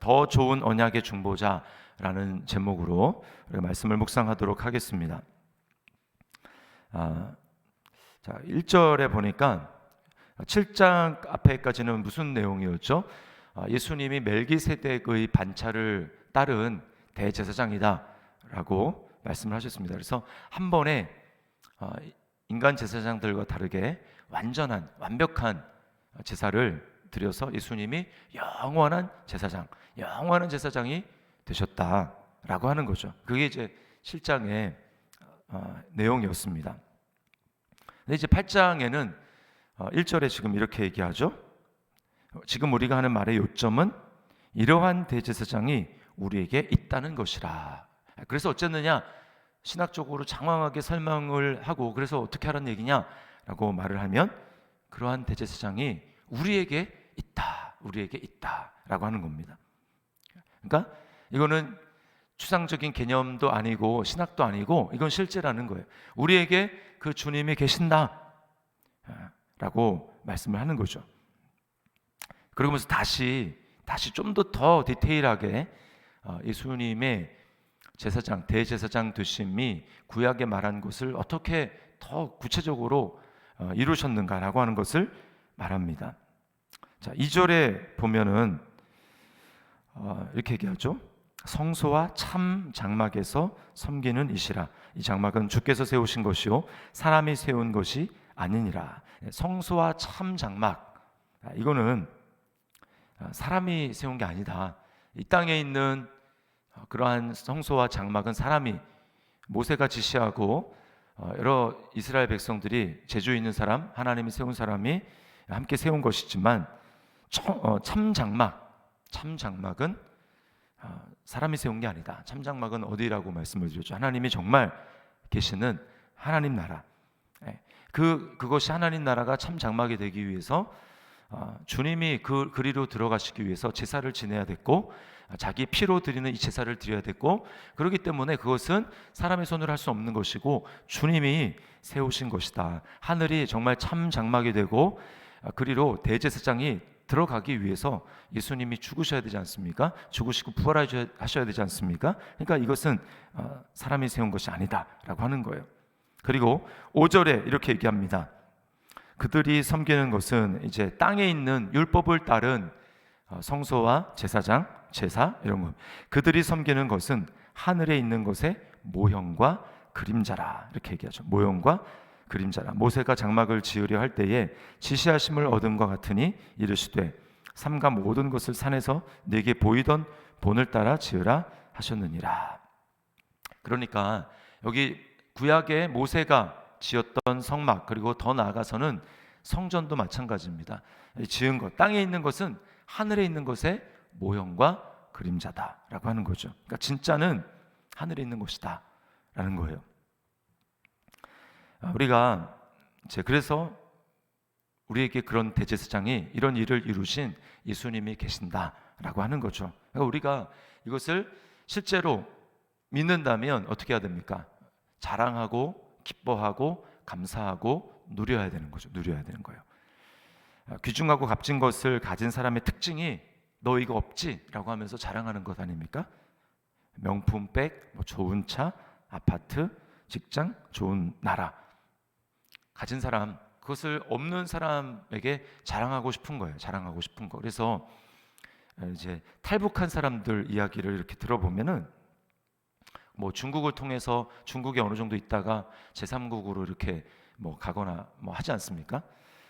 더 좋은 언약의 중보자라는 제목으로 우리가 말씀을 묵상하도록 하겠습니다. 자, 1절에 보니까 7장 앞에까지는 무슨 내용이었죠? 예수님이 멜기세덱의 반차를 따른 대제사장이다 라고 말씀을 하셨습니다. 그래서 한 번에 인간 제사장들과 다르게 완전한 완벽한 제사를 드려서 예수님이 영원한 제사장이 되셨다라고 하는 거죠. 그게 이제 7장의 내용이었습니다. 근데 이제 8장에는 1절에 지금 이렇게 얘기하죠. 지금 우리가 하는 말의 요점은 이러한 대제사장이 우리에게 있다는 것이라. 그래서 어쨌느냐, 신학적으로 장황하게 설명을 하고, 그래서 어떻게 하라는 얘기냐라고 말을 하면 그러한 대제사장이 우리에게 있다라고 하는 겁니다. 그러니까 이거는 추상적인 개념도 아니고 신학도 아니고 이건 실제라는 거예요. 우리에게 그 주님이 계신다 라고 말씀을 하는 거죠. 그러면서 다시 좀 더 디테일하게 예수님의 대제사장 되심이 구약에 말한 것을 어떻게 더 구체적으로 이루셨는가라고 하는 것을 말합니다. 자, 2절에 보면은 이렇게 얘기하죠. 성소와 참 장막에서 섬기는 이시라. 이 장막은 주께서 세우신 것이요 사람이 세운 것이 아니니라. 성소와 참 장막, 이거는 사람이 세운 게 아니다. 이 땅에 있는 그러한 성소와 장막은 사람이, 모세가 지시하고 여러 이스라엘 백성들이 재주 있는 사람, 하나님이 세운 사람이 함께 세운 것이지만 참 장막은 사람이 세운 게 아니다. 참 장막은 어디라고 말씀을 드렸죠? 하나님이 정말 계시는 하나님 나라. 그것이 하나님 나라가 참 장막이 되기 위해서 주님이 그리로 들어가시기 위해서 제사를 지내야 됐고, 자기 피로 드리는 이 제사를 드려야 됐고, 그렇기 때문에 그것은 사람의 손으로 할 수 없는 것이고 주님이 세우신 것이다. 하늘이 정말 참 장막이 되고 그리로 대제사장이 들어가기 위해서 예수님이 죽으셔야 되지 않습니까? 죽으시고 부활하셔야 되지 않습니까? 그러니까 이것은 사람이 세운 것이 아니다라고 하는 거예요. 그리고 5절에 이렇게 얘기합니다. 그들이 섬기는 것은 이제 땅에 있는 율법을 따른 성소와 제사장, 제사 이런 것. 그들이 섬기는 것은 하늘에 있는 것의 모형과 그림자라. 이렇게 얘기하죠. 모형과 그림자라. 모세가 장막을 지으려 할 때에 지시하심을 얻은과 같으니 이르시되 삼가 모든 것을 산에서 네게 보이던 본을 따라 지으라 하셨느니라. 그러니까 여기 구약의 모세가 지었던 성막, 그리고 더 나아가서는 성전도 마찬가지입니다. 지은 것, 땅에 있는 것은 하늘에 있는 것의 모형과 그림자다라고 하는 거죠. 그러니까 진짜는 하늘에 있는 것이다 라는 거예요. 우리가 그래서 우리에게 그런 대제사장이, 이런 일을 이루신 예수님이 계신다라고 하는 거죠. 그러니까 우리가 이것을 실제로 믿는다면 어떻게 해야 됩니까? 자랑하고 기뻐하고 감사하고 누려야 되는 거죠. 누려야 되는 거예요. 귀중하고 값진 것을 가진 사람의 특징이 너 이거 없지? 라고 하면서 자랑하는 것 아닙니까? 명품백, 좋은 차, 아파트, 직장, 좋은 나라 가진 사람, 그것을 없는 사람에게 자랑하고 싶은 거예요. 자랑하고 싶은 거. 그래서 이제 탈북한 사람들 이야기를 이렇게 들어보면은 중국을 통해서 중국에 어느 정도 있다가 제3국으로 이렇게 가거나 하지 않습니까?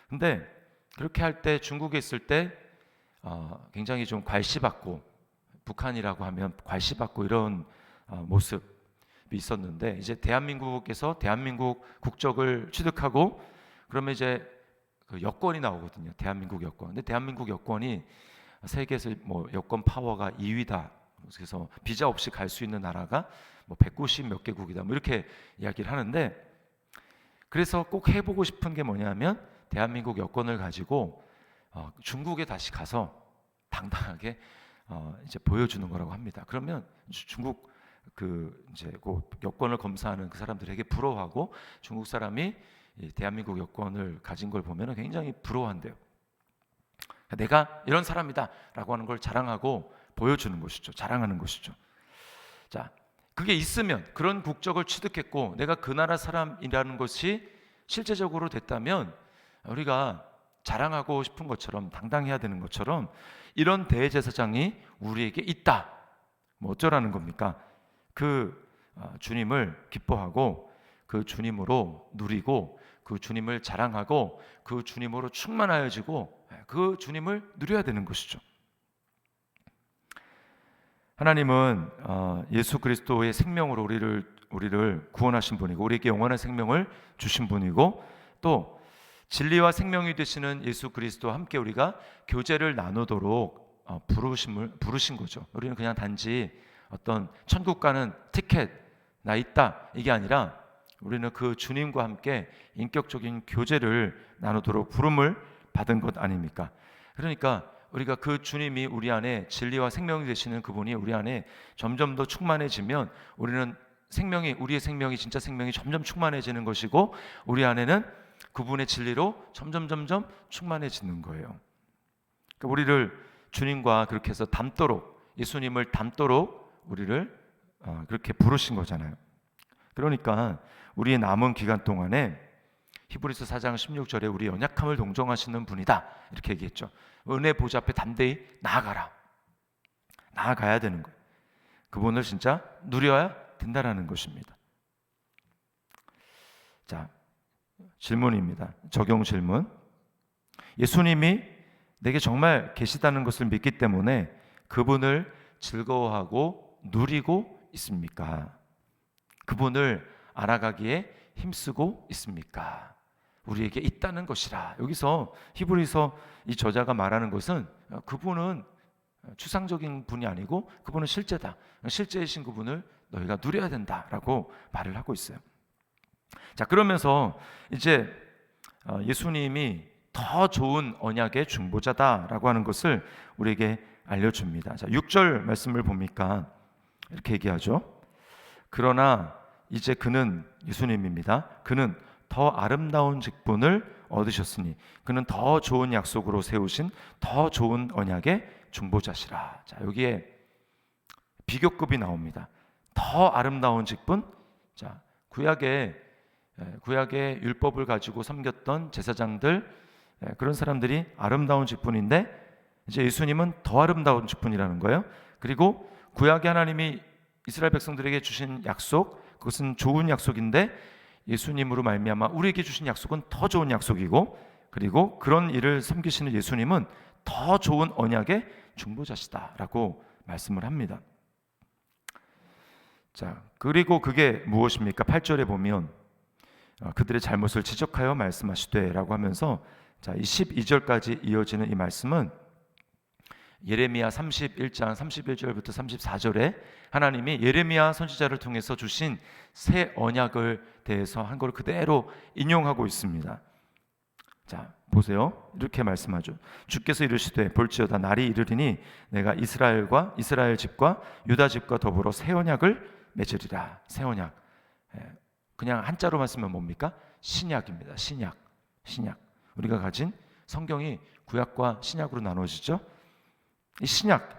근데 그렇게 할 때, 중국에 있을 때 굉장히 좀 괄시받고, 북한이라고 하면 괄시받고 이런 모습이 있었는데, 이제 대한민국에서 대한민국 국적을 취득하고 그러면 이제 그 여권이 나오거든요. 대한민국 여권. 근데 대한민국 여권이 세계에서 여권 파워가 2위다. 그래서 비자 없이 갈 수 있는 나라가 190 몇 개국이다. 이렇게 이야기를 하는데, 그래서 꼭 해보고 싶은 게 뭐냐면 대한민국 여권을 가지고 중국에 다시 가서 당당하게 이제 보여주는 거라고 합니다. 그러면 중국 이제 그 여권을 검사하는 그 사람들에게 부러워하고, 중국 사람이 이 대한민국 여권을 가진 걸 보면 굉장히 부러워한대요. 내가 이런 사람이다라고 하는 걸 자랑하고 보여주는 것이죠. 자랑하는 것이죠. 자, 그게 있으면, 그런 국적을 취득했고 내가 그 나라 사람이라는 것이 실제적으로 됐다면 우리가 자랑하고 싶은 것처럼, 당당해야 되는 것처럼 이런 대제사장이 우리에게 있다. 뭐 어쩌라는 겁니까? 그 주님을 기뻐하고 그 주님으로 누리고 그 주님을 자랑하고 그 주님으로 충만하여지고 그 주님을 누려야 되는 것이죠. 하나님은 예수 그리스도의 생명으로 우리를 구원하신 분이고 우리에게 영원한 생명을 주신 분이고 또 진리와 생명이 되시는 예수 그리스도와 함께 우리가 교제를 나누도록 부르신 거죠. 우리는 그냥 단지 어떤 천국 가는 티켓 나 있다 이게 아니라 우리는 그 주님과 함께 인격적인 교제를 나누도록 부름을 받은 것 아닙니까? 그러니까 우리가 그 주님이 우리 안에 진리와 생명이 되시는 그분이 우리 안에 점점 더 충만해지면 우리는 우리의 생명이 진짜 생명이 점점 충만해지는 것이고 우리 안에는 그분의 진리로 점점 충만해지는 거예요. 그러니까 우리를 주님과 그렇게 해서 닮도록, 예수님을 닮도록 우리를 그렇게 부르신 거잖아요. 그러니까 우리의 남은 기간 동안에 히브리서 4장 16절에 우리 연약함을 동정하시는 분이다 이렇게 얘기했죠. 은혜 보좌 앞에 담대히 나아가야 되는 거예요. 그분을 진짜 누려야 된다라는 것입니다. 자, 질문입니다. 적용 질문. 예수님이 내게 정말 계시다는 것을 믿기 때문에 그분을 즐거워하고 누리고 있습니까? 그분을 알아가기에 힘쓰고 있습니까? 우리에게 있다는 것이라. 여기서 히브리서 이 저자가 말하는 것은 그분은 추상적인 분이 아니고 그분은 실제다. 실제이신 그분을 너희가 누려야 된다라고 말을 하고 있어요. 자, 그러면서 이제 예수님이 더 좋은 언약의 중보자다라고 하는 것을 우리에게 알려줍니다. 자, 6절 말씀을 보니까 이렇게 얘기하죠. 그러나 이제 그는, 예수님입니다. 그는 더 아름다운 직분을 얻으셨으니 그는 더 좋은 약속으로 세우신 더 좋은 언약의 중보자시라. 자, 여기에 비교급이 나옵니다. 더 아름다운 직분. 자, 구약의 율법을 가지고 섬겼던 제사장들, 그런 사람들이 아름다운 직분인데 이제 예수님은 더 아름다운 직분이라는 거예요. 그리고 구약의 하나님이 이스라엘 백성들에게 주신 약속, 그것은 좋은 약속인데 예수님으로 말미암아 우리에게 주신 약속은 더 좋은 약속이고, 그리고 그런 일을 섬기시는 예수님은 더 좋은 언약의 중보자시다라고 말씀을 합니다. 자, 그리고 그게 무엇입니까? 8절에 보면 그들의 잘못을 지적하여 말씀하시되라고 하면서, 자, 이 12절까지 이어지는 이 말씀은 예레미야 31장 31절부터 34절에 하나님이 예레미야 선지자를 통해서 주신 새 언약을 대해서 한 걸 그대로 인용하고 있습니다. 자, 보세요. 이렇게 말씀하죠. 주께서 이르시되 볼지어다 날이 이르리니 내가 이스라엘 집과 유다 집과 더불어 새 언약을 맺으리라. 새 언약. 그냥 한자로만 쓰면 뭡니까? 신약입니다. 신약. 우리가 가진 성경이 구약과 신약으로 나눠지죠. 이 신약,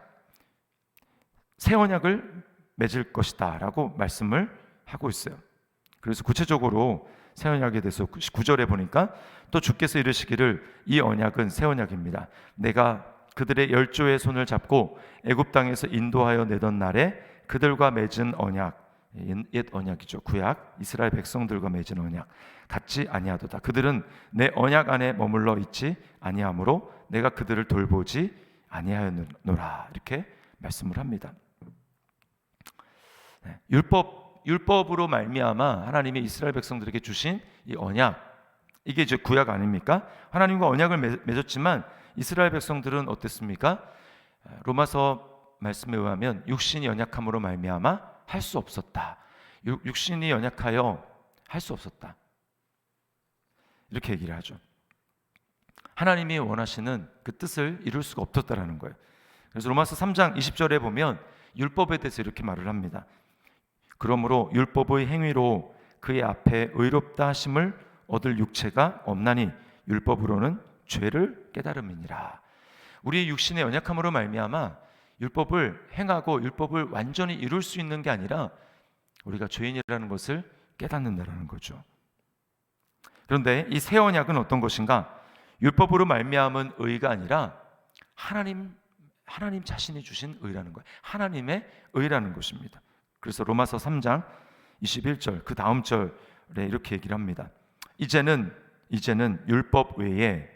새 언약을 맺을 것이다 라고 말씀을 하고 있어요. 그래서 구체적으로 새 언약에 대해서 9절에 보니까 또 주께서 이르시기를 이 언약은 새 언약입니다. 내가 그들의 열조의 손을 잡고 애굽 땅에서 인도하여 내던 날에 그들과 맺은 언약, 옛 언약이죠. 구약 이스라엘 백성들과 맺은 언약 같지 아니하도다. 그들은 내 언약 안에 머물러 있지 아니하므로 내가 그들을 돌보지 아니하였노라. 이렇게 말씀을 합니다. 율법으로 말미암아 하나님이 이스라엘 백성들에게 주신 이 언약, 이게 이제 구약 아닙니까? 하나님과 언약을 맺었지만 이스라엘 백성들은 어땠습니까? 로마서 말씀에 의하면 육신이 연약함으로 말미암아 할 수 없었다. 육신이 연약하여 할 수 없었다. 이렇게 얘기를 하죠. 하나님이 원하시는 그 뜻을 이룰 수가 없었다라는 거예요. 그래서 로마서 3장 20절에 보면 율법에 대해서 이렇게 말을 합니다. 그러므로 율법의 행위로 그의 앞에 의롭다 하심을 얻을 육체가 없나니 율법으로는 죄를 깨달음이니라. 우리의 육신의 연약함으로 말미암아 율법을 행하고 율법을 완전히 이룰 수 있는 게 아니라 우리가 죄인이라는 것을 깨닫는다라는 거죠. 그런데 이 새 언약은 어떤 것인가? 율법으로 말미암은 의가 아니라 하나님 자신이 주신 의라는 거예요. 하나님의 의라는 것입니다. 그래서 로마서 3장 21절 그 다음 절에 이렇게 얘기를 합니다. 이제는 율법 외에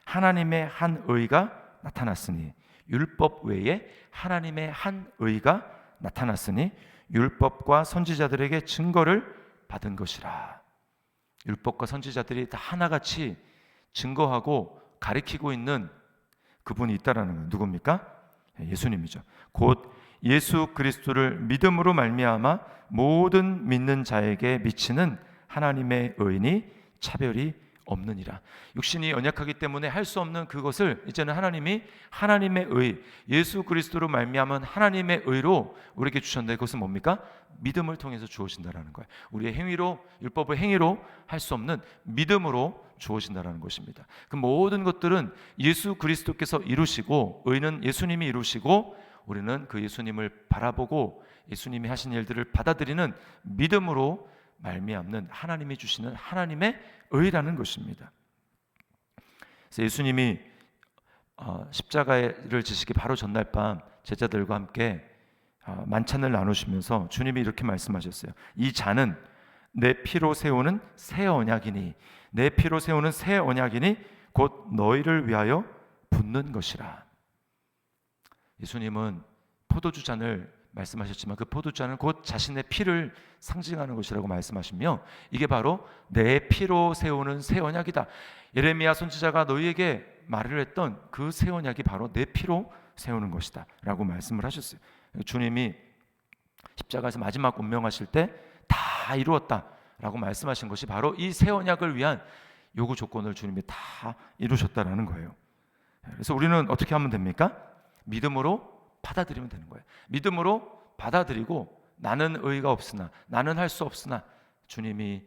하나님의 한 의가 나타났으니 율법 외에 하나님의 한 의가 나타났으니 율법과 선지자들에게 증거를 받은 것이라. 율법과 선지자들이 다 하나같이 증거하고 가리키고 있는 그분이 있다라는 거예요. 누굽니까? 예수님이죠. 곧 예수 그리스도를 믿음으로 말미암아 모든 믿는 자에게 미치는 하나님의 의인이 차별이 없느니라. 육신이 연약하기 때문에 할 수 없는 그것을 이제는 하나님이 하나님의 의, 예수 그리스도로 말미암은 하나님의 의로 우리에게 주셨는데 그것은 뭡니까? 믿음을 통해서 주어진다라는 거예요. 우리의 행위로, 율법의 행위로 할 수 없는 믿음으로 주어진다라는 것입니다. 그 모든 것들은 예수 그리스도께서 이루시고, 의는 예수님이 이루시고, 우리는 그 예수님을 바라보고 예수님이 하신 일들을 받아들이는 믿음으로 말미암는 하나님이 주시는 하나님의 의라는 것입니다. 그래서 예수님이 십자가를 지시기 바로 전날 밤 제자들과 함께 만찬을 나누시면서 주님이 이렇게 말씀하셨어요. 이 잔은 내 피로 세우는 새 언약이니, 내 피로 세우는 새 언약이니 곧 너희를 위하여 붓는 것이라. 예수님은 포도주 잔을 말씀하셨지만 그 포도주잔은 곧 자신의 피를 상징하는 것이라고 말씀하시며, 이게 바로 내 피로 세우는 새 언약이다. 예레미야 선지자가 너희에게 말을 했던 그 새 언약이 바로 내 피로 세우는 것이다 라고 말씀을 하셨어요. 주님이 십자가에서 마지막 운명하실 때 다 이루었다 라고 말씀하신 것이 바로 이 새 언약을 위한 요구 조건을 주님이 다 이루셨다라는 거예요. 그래서 우리는 어떻게 하면 됩니까? 믿음으로 받아들이면 되는 거예요. 믿음으로 받아들이고, 나는 의가 없으나, 나는 할 수 없으나 주님이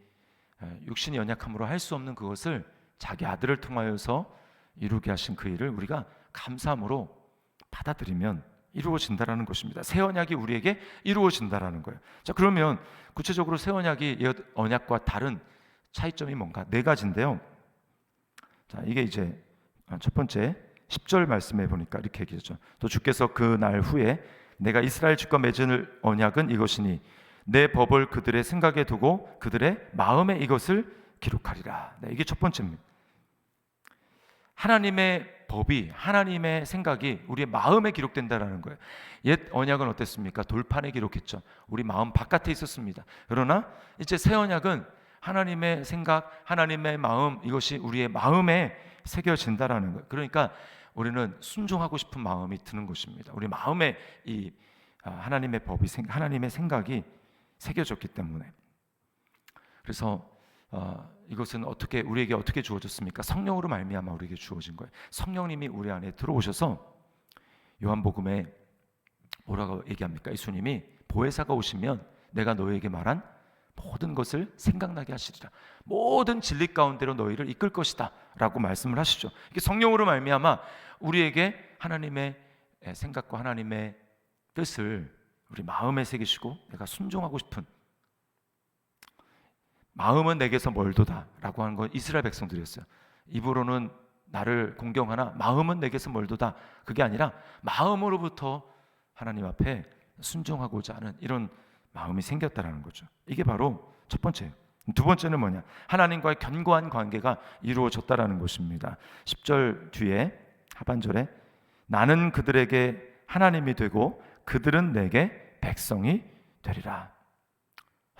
육신이 연약함으로 할 수 없는 그것을 자기 아들을 통하여서 이루게 하신 그 일을 우리가 감사함으로 받아들이면 이루어진다라는 것입니다. 새 언약이 우리에게 이루어진다라는 거예요. 자, 그러면 구체적으로 새 언약이 옛 언약과 다른 차이점이 뭔가? 네 가지인데요. 자, 이게 이제 첫 번째 10절 말씀해 보니까 이렇게 얘기했죠. 또 주께서 그 날 후에 내가 이스라엘 집과 맺을 언약은 이것이니 내 법을 그들의 생각에 두고 그들의 마음에 이것을 기록하리라. 네, 이게 첫 번째입니다. 하나님의 법이, 하나님의 생각이 우리의 마음에 기록된다라는 거예요. 옛 언약은 어땠습니까? 돌판에 기록했죠. 우리 마음 바깥에 있었습니다. 그러나 이제 새 언약은 하나님의 생각, 하나님의 마음, 이것이 우리의 마음에 새겨진다라는 거예요. 그러니까 우리는 순종하고 싶은 마음이 드는 것입니다. 우리 마음에 이 하나님의 법이, 하나님의 생각이 새겨졌기 때문에. 그래서 이것은 우리에게 어떻게 주어졌습니까? 성령으로 말미암아 우리에게 주어진 거예요. 성령님이 우리 안에 들어오셔서 요한복음에 뭐라고 얘기합니까? 예수님이 보혜사가 오시면 내가 너희에게 말한 모든 것을 생각나게 하시리라. 모든 진리 가운데로 너희를 이끌 것이다 라고 말씀을 하시죠. 이게 성령으로 말미암아 우리에게 하나님의 생각과 하나님의 뜻을 우리 마음에 새기시고, 내가 순종하고 싶은 마음은 내게서 멀도다 라고 하는 건 이스라엘 백성들이었어요. 입으로는 나를 공경하나 마음은 내게서 멀도다. 그게 아니라 마음으로부터 하나님 앞에 순종하고자 하는 이런 마음이 생겼다라는 거죠. 이게 바로 첫 번째예요. 두 번째는 뭐냐? 하나님과의 견고한 관계가 이루어졌다라는 것입니다. 10절 뒤에 하반절에 나는 그들에게 하나님이 되고 그들은 내게 백성이 되리라.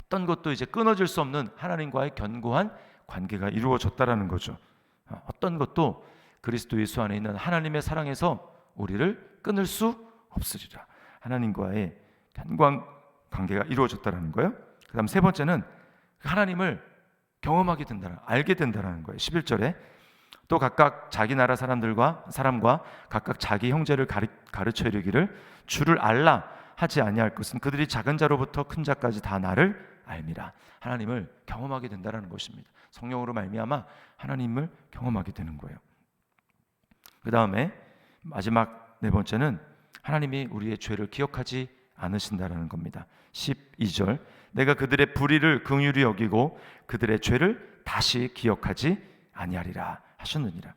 어떤 것도 이제 끊어질 수 없는 하나님과의 견고한 관계가 이루어졌다라는 거죠. 어떤 것도 그리스도 예수 안에 있는 하나님의 사랑에서 우리를 끊을 수 없으리라. 하나님과의 견고한 관계가 이루어졌다라는 거예요. 그 다음 세 번째는 하나님을 경험하게 된다, 알게 된다라는 거예요. 11절에 또 각각 자기 나라 사람과 각각 자기 형제를 가르쳐 이르기를 주를 알라 하지 아니할 것은 그들이 작은 자로부터 큰 자까지 다 나를 알미라. 하나님을 경험하게 된다라는 것입니다. 성령으로 말미암아 하나님을 경험하게 되는 거예요. 그 다음에 마지막 네 번째는 하나님이 우리의 죄를 기억하지 않으신다라는 겁니다. 12절 내가 그들의 불의를 긍휼히 여기고 그들의 죄를 다시 기억하지 아니하리라 하셨느니라.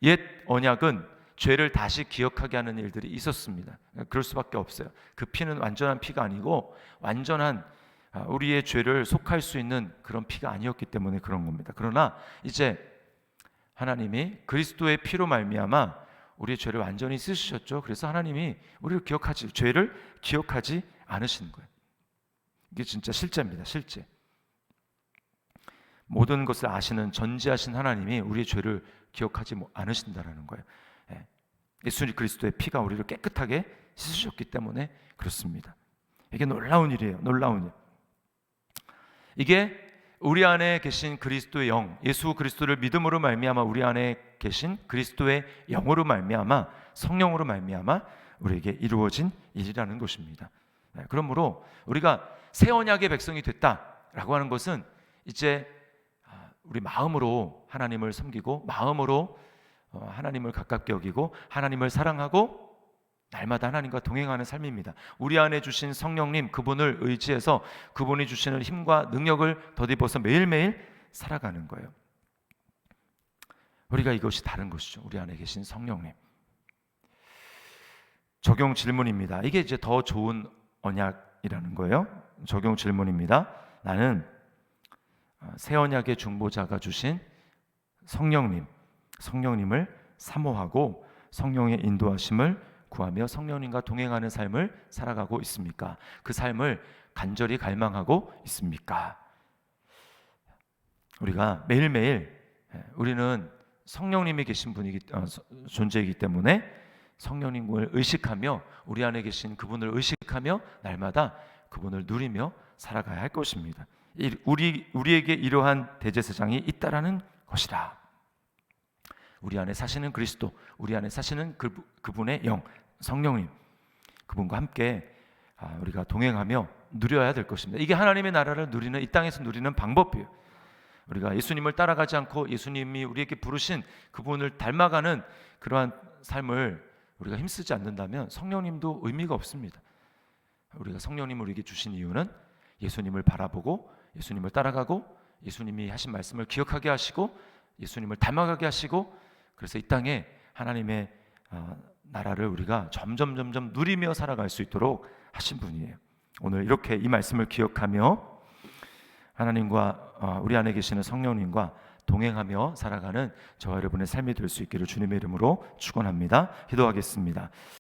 옛 언약은 죄를 다시 기억하게 하는 일들이 있었습니다. 그럴 수밖에 없어요. 그 피는 완전한 피가 아니고 완전한 우리의 죄를 속할 수 있는 그런 피가 아니었기 때문에 그런 겁니다. 그러나 이제 하나님이 그리스도의 피로 말미암아 우리의 죄를 완전히 씻으셨죠. 그래서 하나님이 우리를 죄를 기억하지 않으시는 거예요. 이게 진짜 실제입니다. 실제. 모든 것을 아시는 전지하신 하나님이 우리의 죄를 기억하지 않으신다라는 거예요. 예수 그리스도의 피가 우리를 깨끗하게 씻으셨기 때문에 그렇습니다. 이게 놀라운 일이에요. 놀라운 일. 이게 우리 안에 계신 그리스도의 영, 예수 그리스도를 믿음으로 말미암아 우리 안에 계신 그리스도의 영으로 말미암아 성령으로 말미암아 우리에게 이루어진 일이라는 것입니다. 그러므로 우리가 새 언약의 백성이 됐다라고 하는 것은 이제 우리 마음으로 하나님을 섬기고 마음으로 하나님을 가깝게 여기고 하나님을 사랑하고 날마다 하나님과 동행하는 삶입니다. 우리 안에 주신 성령님 그분을 의지해서 그분이 주시는 힘과 능력을 덧입어서 매일매일 살아가는 거예요. 우리가 이것이 다른 것이죠. 우리 안에 계신 성령님. 적용 질문입니다. 이게 이제 더 좋은 언약이라는 거예요. 적용 질문입니다. 나는 새 언약의 중보자가 주신 성령님을 사모하고 성령의 인도하심을 구하며 성령님과 동행하는 삶을 살아가고 있습니까? 그 삶을 간절히 갈망하고 있습니까? 우리가 매일매일 우리는 성령님이 계신 존재이기 때문에 성령님을 의식하며 우리 안에 계신 그분을 의식하며 날마다 그분을 누리며 살아가야 할 것입니다. 우리에게 이러한 대제사장이 있다라는 것이라. 우리 안에 사시는 그리스도, 우리 안에 사시는 그분의 영, 성령님, 그분과 함께 우리가 동행하며 누려야 될 것입니다. 이게 하나님의 나라를 누리는, 이 땅에서 누리는 방법이에요. 우리가 예수님을 따라가지 않고 예수님이 우리에게 부르신 그분을 닮아가는 그러한 삶을 우리가 힘쓰지 않는다면 성령님도 의미가 없습니다. 우리가 성령님을 우리에게 주신 이유는 예수님을 바라보고 예수님을 따라가고 예수님이 하신 말씀을 기억하게 하시고 예수님을 닮아가게 하시고 그래서 이 땅에 하나님의 나라를 우리가 점점 누리며 살아갈 수 있도록 하신 분이에요. 오늘 이렇게 이 말씀을 기억하며 하나님과 우리 안에 계시는 성령님과 동행하며 살아가는 저와 여러분의 삶이 될 수 있기를 주님의 이름으로 축원합니다. 기도하겠습니다.